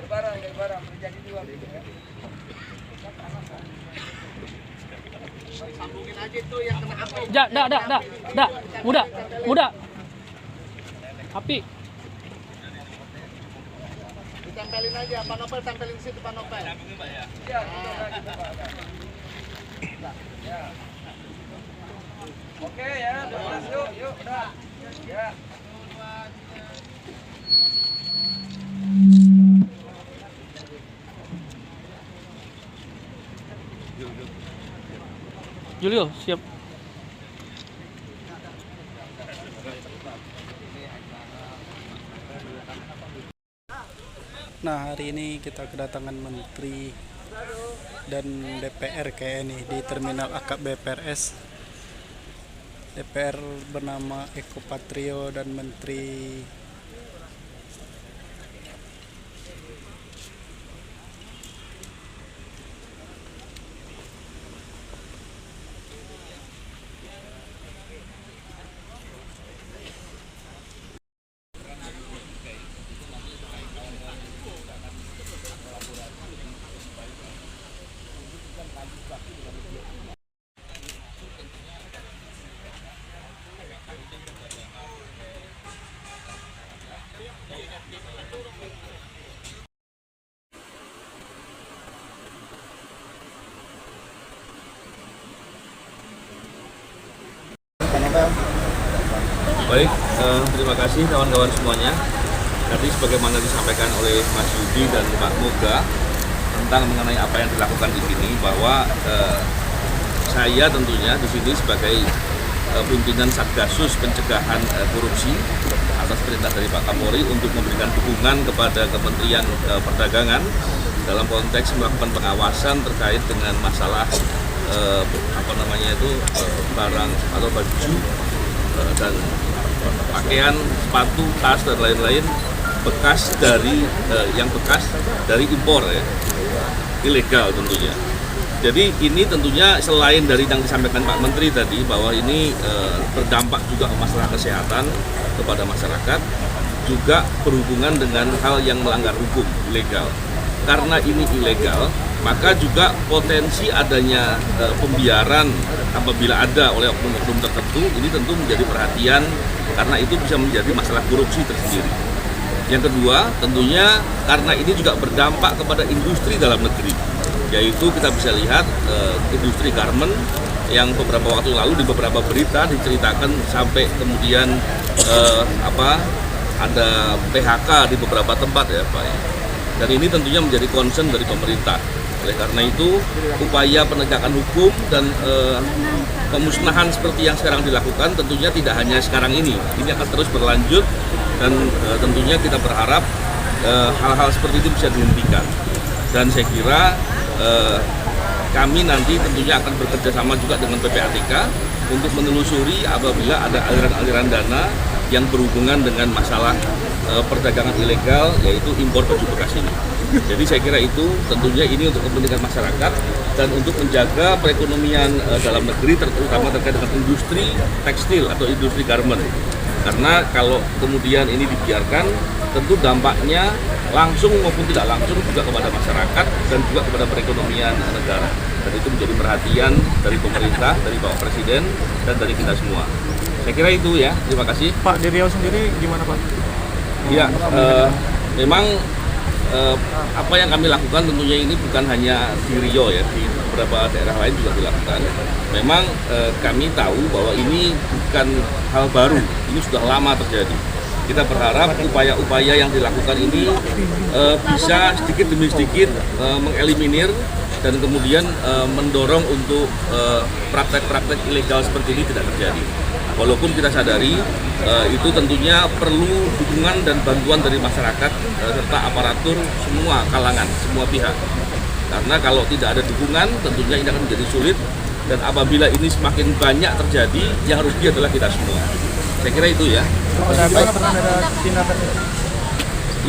Barang terjadi dua gitu ya. Sambungin aja tuh yang kena api. Muda. Api. Ditempelin aja, Pak Nopel tempelin situ Pak Nopel. Sambungin Pak ya. Iya, ya. Oke ya, beres yuk, udah. Ya. Julio, siap. Nah, hari ini kita kedatangan Menteri dan DPR kayak ini di Terminal Akap BPRS. DPR bernama Eko Patrio dan Menteri Baik, terima kasih kawan-kawan semuanya. Tadi sebagaimana disampaikan oleh Mas Yudi dan Pak Moga tentang mengenai apa yang dilakukan di sini, bahwa saya tentunya di sini sebagai pimpinan Satgasus Pencegahan Korupsi atas perintah dari Pak Kapolri untuk memberikan dukungan kepada Kementerian Perdagangan dalam konteks melakukan pengawasan terkait dengan masalah barang atau baju dan pakaian, sepatu, tas dan lain-lain bekas dari impor ya, ilegal tentunya. Jadi ini tentunya selain dari yang disampaikan Pak Menteri tadi bahwa ini berdampak juga ke masalah kesehatan kepada masyarakat, juga berhubungan dengan hal yang melanggar hukum ilegal. Karena ini ilegal, maka juga potensi adanya pembiaran apabila ada oleh oknum-oknum tertentu, ini tentu menjadi perhatian karena itu bisa menjadi masalah korupsi tersendiri. Yang kedua, tentunya karena ini juga berdampak kepada industri dalam negeri, yaitu kita bisa lihat industri garment yang beberapa waktu lalu di beberapa berita diceritakan sampai kemudian ada PHK di beberapa tempat ya Pak ya. Dan ini tentunya menjadi concern dari pemerintah. Oleh karena itu, upaya penegakan hukum dan pemusnahan seperti yang sekarang dilakukan tentunya tidak hanya sekarang ini akan terus berlanjut, dan tentunya kita berharap hal-hal seperti itu bisa dihentikan. Dan saya kira kami nanti tentunya akan bekerja sama juga dengan PPATK untuk menelusuri apabila ada aliran-aliran dana yang berhubungan dengan masalah perdagangan ilegal, yaitu impor baju bekas ini. Jadi saya kira itu tentunya ini untuk kepentingan masyarakat dan untuk menjaga perekonomian dalam negeri, terutama terkait dengan industri tekstil atau industri garment. Karena kalau kemudian ini dibiarkan, tentu dampaknya langsung maupun tidak langsung juga kepada masyarakat dan juga kepada perekonomian negara. Dan itu menjadi perhatian dari pemerintah, dari Bapak Presiden, dan dari kita semua. Saya kira itu ya, terima kasih. Pak, di Riau sendiri gimana Pak? Ya, memang apa yang kami lakukan tentunya ini bukan hanya di Riau ya, di beberapa daerah lain juga dilakukan. Memang kami tahu bahwa ini bukan hal baru, ini sudah lama terjadi. Kita berharap upaya-upaya yang dilakukan ini bisa sedikit demi sedikit mengeliminir dan kemudian mendorong untuk praktek-praktek ilegal seperti ini tidak terjadi. Walaupun kita sadari itu tentunya perlu dukungan dan bantuan dari masyarakat serta aparatur semua kalangan, semua pihak. Karena kalau tidak ada dukungan tentunya ini akan menjadi sulit, dan apabila ini semakin banyak terjadi, yang rugi adalah kita semua. Saya kira itu ya.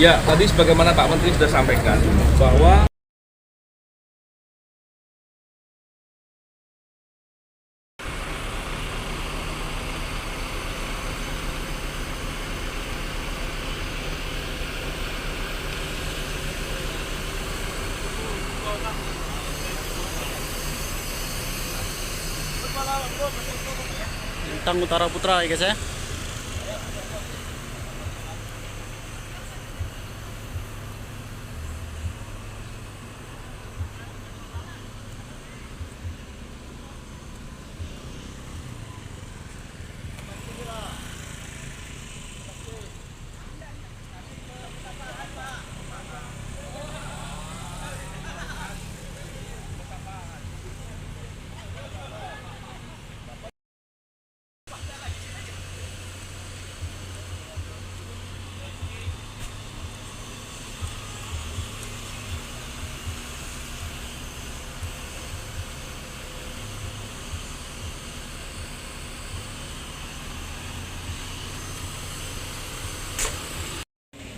Ya, tadi sebagaimana Pak Menteri sudah sampaikan bahwa Bintang Utara Putra ya guys ya.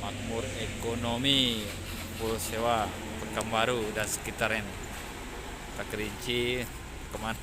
Makmur ekonomi Pulau Sewa, Pekanbaru dan sekitarnya. Kita kerinci kemana?